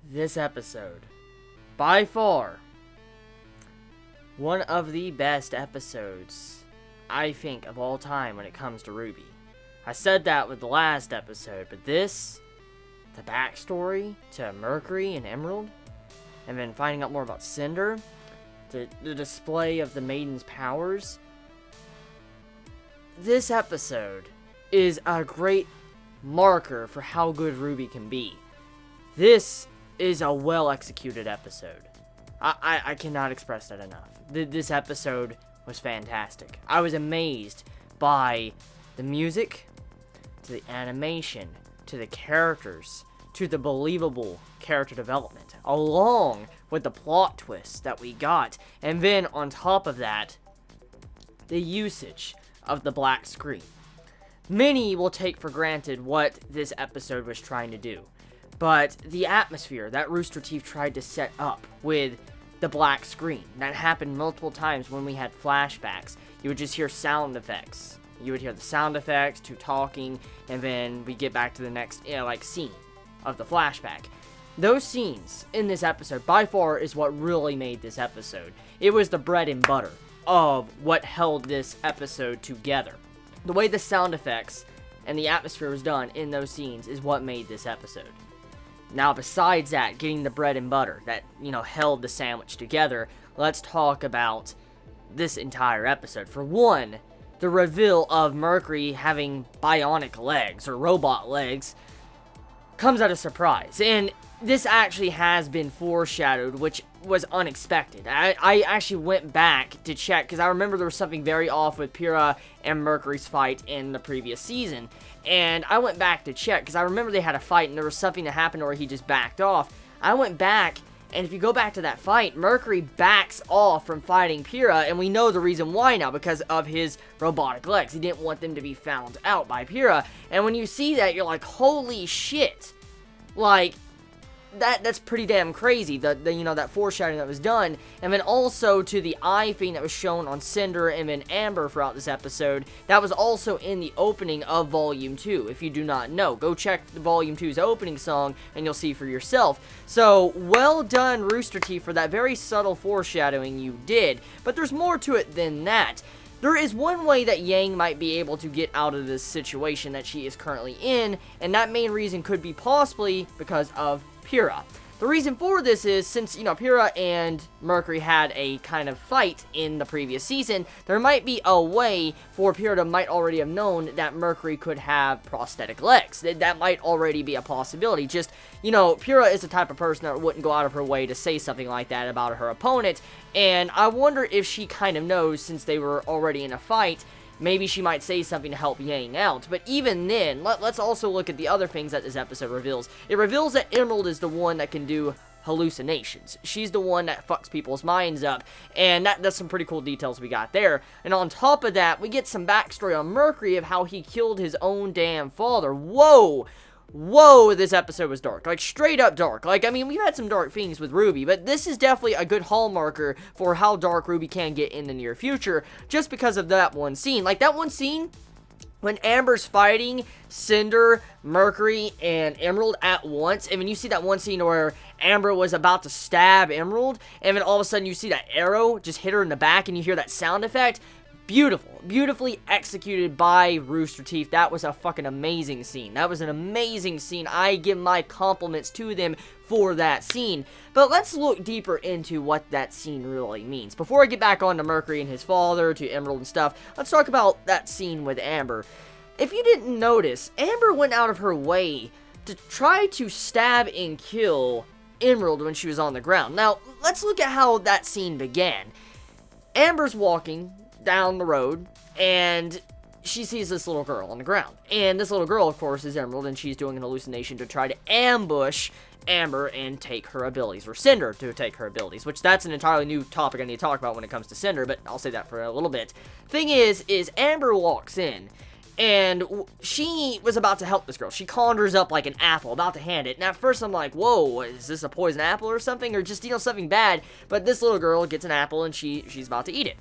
This episode, by far, one of the best episodes, I think, of all time when it comes to RWBY. I said that with the last episode, but this, the backstory to Mercury and Emerald, and then finding out more about Cinder, the display of the Maiden's powers, this episode is a great marker for how good RWBY can be. This is a well-executed episode. I cannot express that enough. This episode was fantastic. I was amazed by the music, to the animation, to the characters, to the believable character development, along with the plot twists that we got. And then, on top of that, the usage of the black screen. Many will take for granted what this episode was trying to do. But the atmosphere that Rooster Teeth tried to set up with the black screen, that happened multiple times when we had flashbacks. You would just hear sound effects. You would hear the sound effects to talking, and then we get back to the next, scene of the flashback. Those scenes in this episode, by far, is what really made this episode. It was the bread and butter of what held this episode together. The way the sound effects and the atmosphere was done in those scenes is what made this episode. Now, besides that, getting the bread and butter that, held the sandwich together, let's talk about this entire episode. For one, the reveal of Mercury having bionic legs, or robot legs, comes as a surprise. And this actually has been foreshadowed, which was unexpected. I actually went back to check, because I remember there was something very off with Pyrrha and Mercury's fight in the previous season. And I went back to check, because I remember they had a fight, and there was something that happened where he just backed off. I went back, and if you go back to that fight, Mercury backs off from fighting Pyrrha, and we know the reason why now, because of his robotic legs. He didn't want them to be found out by Pyrrha. And when you see that, you're like, holy shit. Like, that's pretty damn crazy, that foreshadowing that was done. And then also to the eye thing that was shown on Cinder and then Amber throughout this episode, that was also in the opening of Volume 2. If you do not know, go check the Volume 2's opening song and you'll see for yourself. So, well done, Rooster Teeth, for that very subtle foreshadowing you did. But there's more to it than that. There is one way that Yang might be able to get out of this situation that she is currently in, and that main reason could be possibly because of Pyrrha. The reason for this is, since, Pyrrha and Mercury had a kind of fight in the previous season, there might be a way for Pyrrha to might already have known that Mercury could have prosthetic legs. That might already be a possibility. Just, Pyrrha is the type of person that wouldn't go out of her way to say something like that about her opponent, and I wonder if she kind of knows, since they were already in a fight, maybe she might say something to help Yang out. But even then, let's also look at the other things that this episode reveals. It reveals that Emerald is the one that can do hallucinations. She's the one that fucks people's minds up. And that's some pretty cool details we got there. And on top of that, we get some backstory on Mercury of how he killed his own damn father. Whoa, this episode was dark. Like, straight up dark. Like, I mean, we've had some dark things with RWBY, but this is definitely a good hallmarker for how dark RWBY can get in the near future, just because of that one scene. Like, that one scene when Amber's fighting Cinder, Mercury, and Emerald at once, and when you see that one scene where Amber was about to stab Emerald, and then all of a sudden you see that arrow just hit her in the back, and you hear that sound effect. Beautifully executed by Rooster Teeth. That was a fucking amazing scene. That was an amazing scene. I give my compliments to them for that scene. But let's look deeper into what that scene really means. Before I get back on to Mercury and his father, to Emerald and stuff, let's talk about that scene with Amber. If you didn't notice, Amber went out of her way to try to stab and kill Emerald when she was on the ground. Now, let's look at how that scene began. Amber's walking down the road, and she sees this little girl on the ground. And this little girl, of course, is Emerald, and she's doing an hallucination to try to ambush Amber and take her abilities, or Cinder to take her abilities, which that's an entirely new topic I need to talk about when it comes to Cinder, but I'll say that for a little bit. Thing is Amber walks in, and she was about to help this girl. She conjures up like an apple, about to hand it. And at first I'm like, whoa, is this a poison apple or something? Or just, something bad? But this little girl gets an apple, and she's about to eat it.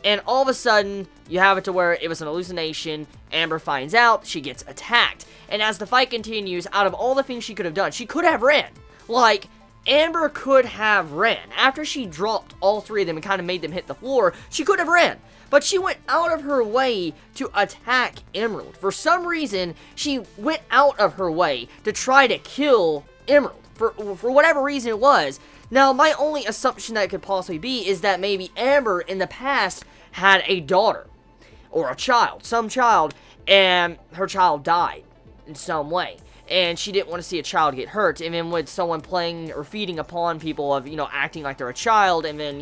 And all of a sudden, you have it to where it was an hallucination. Amber finds out, she gets attacked. And as the fight continues, out of all the things she could have done, she could have ran. Like, Amber could have ran. After she dropped all three of them and kind of made them hit the floor, she could have ran. But she went out of her way to attack Emerald. For some reason, she went out of her way to try to kill Emerald. For whatever reason it was. Now, my only assumption that it could possibly be is that maybe Amber in the past had a daughter. Or a child. Some child. And her child died in some way. And she didn't want to see a child get hurt. And then with someone playing or feeding upon people of, acting like they're a child. And then,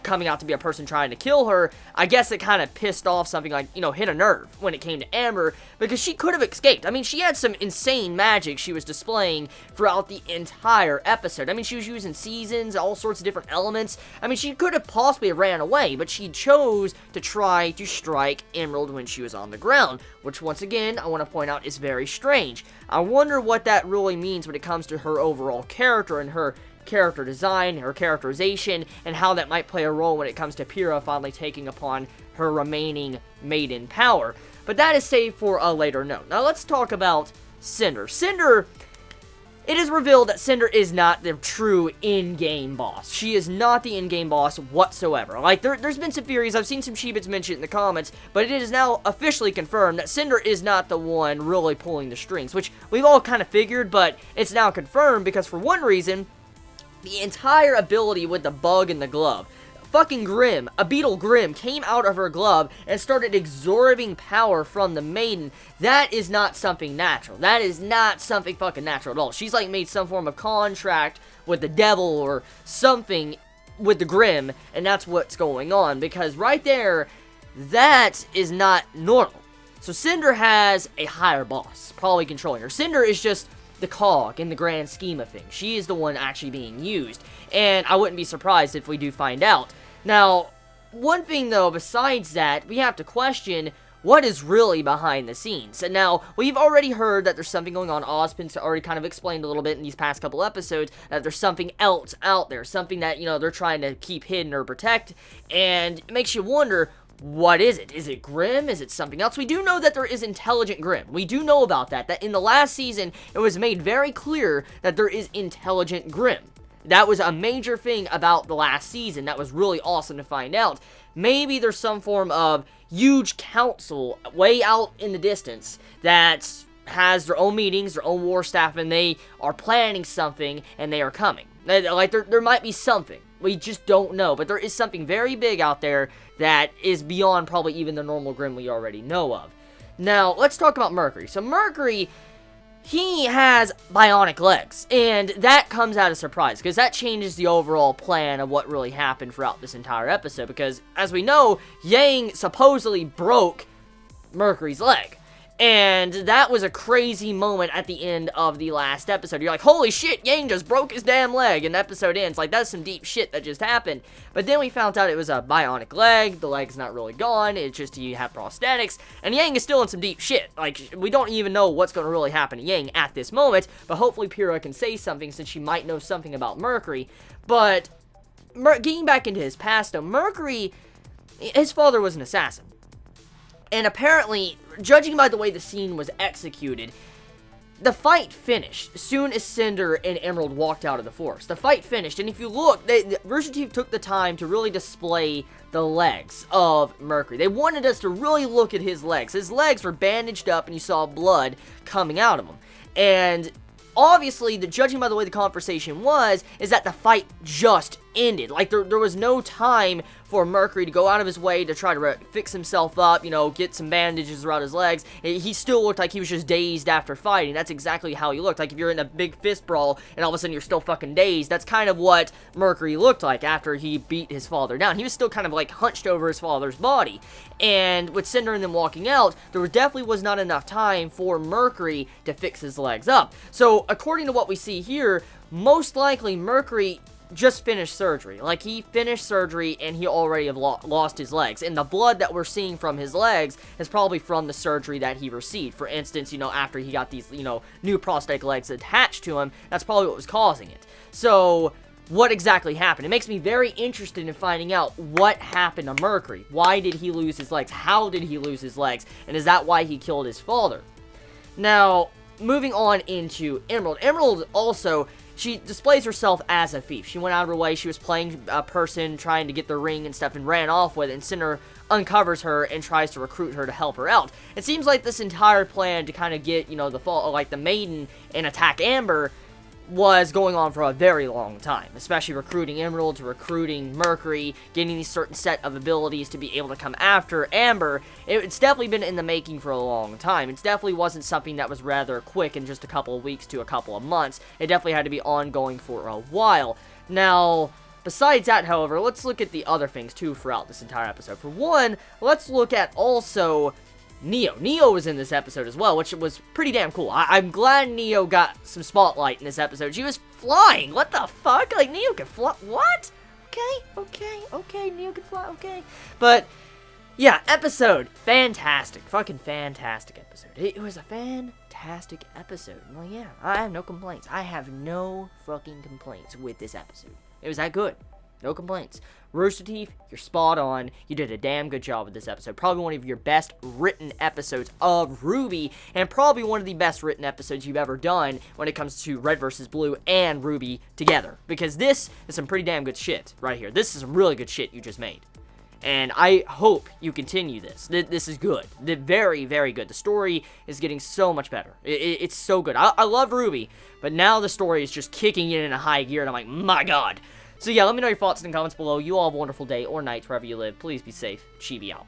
coming out to be a person trying to kill her, I guess it kind of pissed off something like, hit a nerve when it came to Amber, because she could have escaped. I mean, she had some insane magic she was displaying throughout the entire episode. I mean, she was using seasons, all sorts of different elements. I mean, she could have possibly ran away, but she chose to try to strike Emerald when she was on the ground, which once again, I want to point out is very strange. I wonder what that really means when it comes to her overall character and her character design, her characterization, and how that might play a role when it comes to Pyrrha finally taking upon her remaining maiden power. But that is saved for a later note. Now let's talk about Cinder. Cinder, it is revealed that Cinder is not the true in-game boss. She is not the in-game boss whatsoever. Like, there's been some theories, I've seen some Chibits mention it in the comments, but it is now officially confirmed that Cinder is not the one really pulling the strings, which we've all kind of figured, but it's now confirmed because for one reason, the entire ability with the bug in the glove. Fucking Grimm, a beetle Grimm, came out of her glove and started absorbing power from the maiden. That is not something natural. That is not something fucking natural at all. She's like made some form of contract with the devil or something with the Grimm, and that's what's going on. Because right there, that is not normal. So Cinder has a higher boss, probably controlling her. Cinder is just the cog in the grand scheme of things. She is the one actually being used, and I wouldn't be surprised if we do find out. Now, one thing though, besides that, we have to question what is really behind the scenes. And now, we've already heard that there's something going on. Ozpin's already kind of explained a little bit in these past couple episodes that there's something else out there, something that, they're trying to keep hidden or protect, and it makes you wonder, what is it? Is it Grimm? Is it something else? We do know that there is intelligent Grimm. We do know about that in the last season, it was made very clear that there is intelligent Grimm. That was a major thing about the last season. That was really awesome to find out. Maybe there's some form of huge council way out in the distance that has their own meetings, their own war staff, and they are planning something, and they are coming. Like, there might be something. We just don't know, but there is something very big out there that is beyond probably even the normal Grimm we already know of. Now, let's talk about Mercury. So Mercury, he has bionic legs, and that comes out of surprise, because that changes the overall plan of what really happened throughout this entire episode, because, as we know, Yang supposedly broke Mercury's leg. And that was a crazy moment at the end of the last episode. You're like, holy shit, Yang just broke his damn leg. And the episode ends. Like, that's some deep shit that just happened. But then we found out it was a bionic leg. The leg's not really gone. It's just you have prosthetics. And Yang is still in some deep shit. Like, we don't even know what's going to really happen to Yang at this moment. But hopefully Pyrrha can say something since she might know something about Mercury. But getting back into his past, though, Mercury, his father was an assassin. And apparently, judging by the way the scene was executed, the fight finished as soon as Cinder and Emerald walked out of the forest. The fight finished, and if you look, Rooster Teeth took the time to really display the legs of Mercury. They wanted us to really look at his legs. His legs were bandaged up, and you saw blood coming out of them. And obviously, judging by the way the conversation was, is that the fight just ended. Like, there was no time for Mercury to go out of his way to try to fix himself up, get some bandages around his legs. He still looked like he was just dazed after fighting. That's exactly how he looked. Like, if you're in a big fist brawl, and all of a sudden you're still fucking dazed, that's kind of what Mercury looked like after he beat his father down. He was still kind of, like, hunched over his father's body. And with Cinder and them walking out, there definitely was not enough time for Mercury to fix his legs up. So, according to what we see here, most likely Mercury just finished surgery. Like, he finished surgery and he already have lost his legs. And the blood that we're seeing from his legs is probably from the surgery that he received. For instance, after he got these, new prosthetic legs attached to him, that's probably what was causing it. So, what exactly happened. It makes me very interested in finding out what happened to Mercury. Why did he lose his legs? How did he lose his legs? And is that why he killed his father? Now, moving on into Emerald. Emerald also, she displays herself as a thief. She went out of her way. She was playing a person, trying to get the ring and stuff, and ran off with it. And Cinder uncovers her and tries to recruit her to help her out. It seems like this entire plan to kind of get, the Maiden and attack Amber was going on for a very long time, especially recruiting Emerald, recruiting Mercury, getting these certain set of abilities to be able to come after Amber. It's definitely been in the making for a long time. It definitely wasn't something that was rather quick in just a couple of weeks to a couple of months. It definitely had to be ongoing for a while. Now, besides that, however, let's look at the other things too throughout this entire episode. For one, let's look at also Neo. Neo was in this episode as well, which was pretty damn cool. I'm glad Neo got some spotlight in this episode. She was flying. What the fuck? Like, Neo could fly. What? Okay. Neo could fly. Okay. But, yeah, episode. Fantastic. Fucking fantastic episode. It was a fantastic episode. Well, yeah, I have no complaints. I have no fucking complaints with this episode. It was that good. No complaints. Rooster Teeth, you're spot on. You did a damn good job with this episode. Probably one of your best written episodes of RWBY, and probably one of the best written episodes you've ever done when it comes to Red vs. Blue and RWBY together. Because this is some pretty damn good shit right here. This is some really good shit you just made. And I hope you continue this. This is good. Very, very good. The story is getting so much better. It's so good. I love RWBY, but now the story is just kicking in a high gear, and I'm like, my god. So yeah, let me know your thoughts in the comments below. You all have a wonderful day or night wherever you live. Please be safe. Chibi out.